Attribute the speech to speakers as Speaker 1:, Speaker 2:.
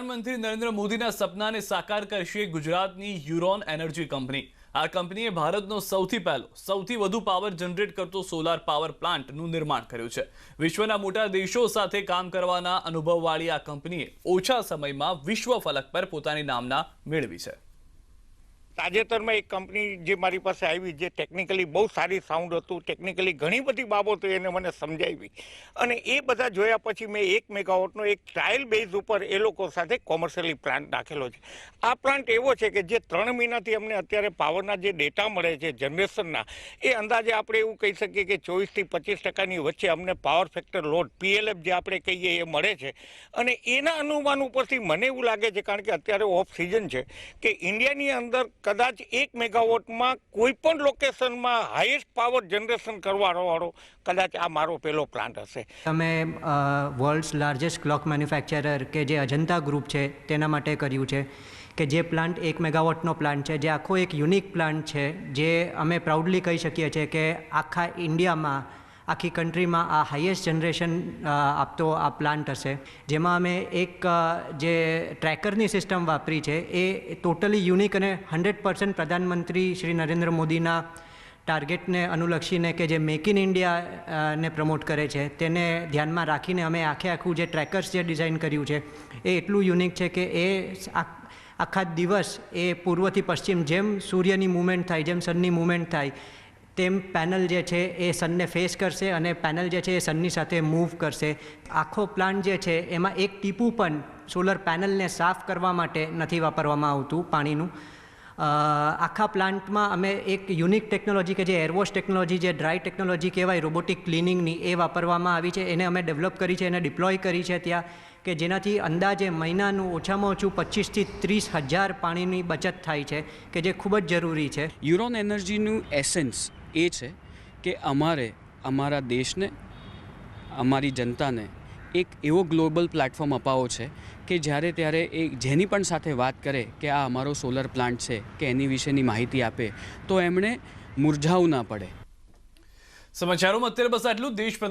Speaker 1: પ્રધાનમંત્રી નરેન્દ્ર મોદીના સપનાને સાકાર કરશે ગુજરાતની યુરોન એનર્જી કંપની। આ કંપનીએ ભારતનો સૌથી વધુ પાવર જનરેટ કરતો સોલાર પાવર પ્લાન્ટનું નિર્માણ કર્યું છે। વિશ્વના મોટા દેશો સાથે કામ કરવાના અનુભવવાળી આ કંપનીએ ઓછા સમયમાં વિશ્વ ફલક પર પોતાની નામના મેળવી છે।
Speaker 2: તાજેતરમાં એક કંપની જે મારી પાસે આવી, જે ટેકનિકલી બહુ સારી સાઉન્ડ હતું, ટેકનિકલી ઘણી બધી બાબતો એને મને સમજાવી, અને એ બધા જોયા પછી મેં 1 મેગાવોટનો એક ટ્રાયલ બેઝ ઉપર એ લોકો સાથે કોમર્શિયલી પ્લાન્ટ નાખેલો છે। આ પ્લાન્ટ એવો છે કે જે 3 મહિનાથી અમને અત્યારે પાવરના જે ડેટા મળે છે જનરેશનના, એ અંદાજે આપણે એવું કહી શકીએ કે 24 થી 25% વચ્ચે અમને પાવર ફેક્ટર લોડ PLF જે આપણે કહીએ એ મળે છે। અને એના અનુમાન ઉપરથી મને એવું લાગે છે, કારણ કે અત્યારે ઓફ સિઝન છે, કે ઇન્ડિયાની અંદર કદાચ 1 મેગાવોટમાં કોઈ પણ લોકેશનમાં હાઈએસ્ટ પાવર જનરેશન કરવાવાળો કદાચ આ મારો પહેલો પ્લાન્ટ હશે।
Speaker 3: અમે વર્લ્ડ્સ લાર્જેસ્ટ ક્લોક મેન્યુફેક્ચરર કે જે અજંતા ગ્રુપ છે તેના માટે કર્યું છે કે જે પ્લાન્ટ 1 મેગાવોટનો પ્લાન્ટ છે, જે આખો એક યુનિક પ્લાન્ટ છે, જે અમે પ્રાઉડલી કહી શકીએ છીએ કે આખા ઇન્ડિયામાં, આખી કન્ટ્રીમાં આ હાઈએસ્ટ જનરેશન આપતો આ પ્લાન્ટ હશે। જેમાં અમે એક જે ટ્રેકરની સિસ્ટમ વાપરી છે એ ટોટલી યુનિક અને 100% પ્રધાનમંત્રી શ્રી નરેન્દ્ર મોદીના ટાર્ગેટને અનુલક્ષીને કે જે મેક ઇન ઇન્ડિયાને પ્રમોટ કરે છે તેને ધ્યાનમાં રાખીને અમે આખું જે ટ્રેકર્સ જે ડિઝાઇન કર્યું છે એ એટલું યુનિક છે કે એ આખા દિવસ એ પૂર્વથી પશ્ચિમ જેમ સૂર્યની મૂવમેન્ટ થાય, જેમ સનની મૂવમેન્ટ થાય, તેમ પેનલ જે છે એ સનને ફેસ કરશે અને પેનલ જે છે એ સનની સાથે મૂવ કરશે। આખો પ્લાન્ટ જે છે એમાં એક ટીપું પણ સોલર પેનલને સાફ કરવા માટે નથી વાપરવામાં આવતું પાણીનું। આખા પ્લાન્ટમાં અમે એક યુનિક ટેકનોલોજી કે જે એરવોશ ટેકનોલોજી, જે ડ્રાય ટેકનોલોજી કહેવાય રોબોટિક ક્લિનિંગની, એ વાપરવામાં આવી છે। એને અમે ડેવલપ કરી છે, એને ડિપ્લોય કરી છે ત્યાં, કે જેનાથી અંદાજે મહિનાનું ઓછામાં ઓછું 25 થી 30 હજાર પાણીની બચત થાય છે, કે જે ખૂબ જ જરૂરી છે।
Speaker 4: યુરોન એનર્જીનું એસેન્સ એ છે કે અમારે અમારા દેશને, અમારી જનતાને એક એવો ગ્લોબલ પ્લેટફોર્મ અપાવો છે કે જ્યારે ત્યારે એ જેની પણ સાથે વાત કરે કે આ અમારો સોલર પ્લાન્ટ છે કે એની વિશેની માહિતી આપે તો એમણે મૂંઝાવું ના પડે।
Speaker 1: સમાચારોમાં અત્યારે બસ આટલું। દેશ પ્રદેશ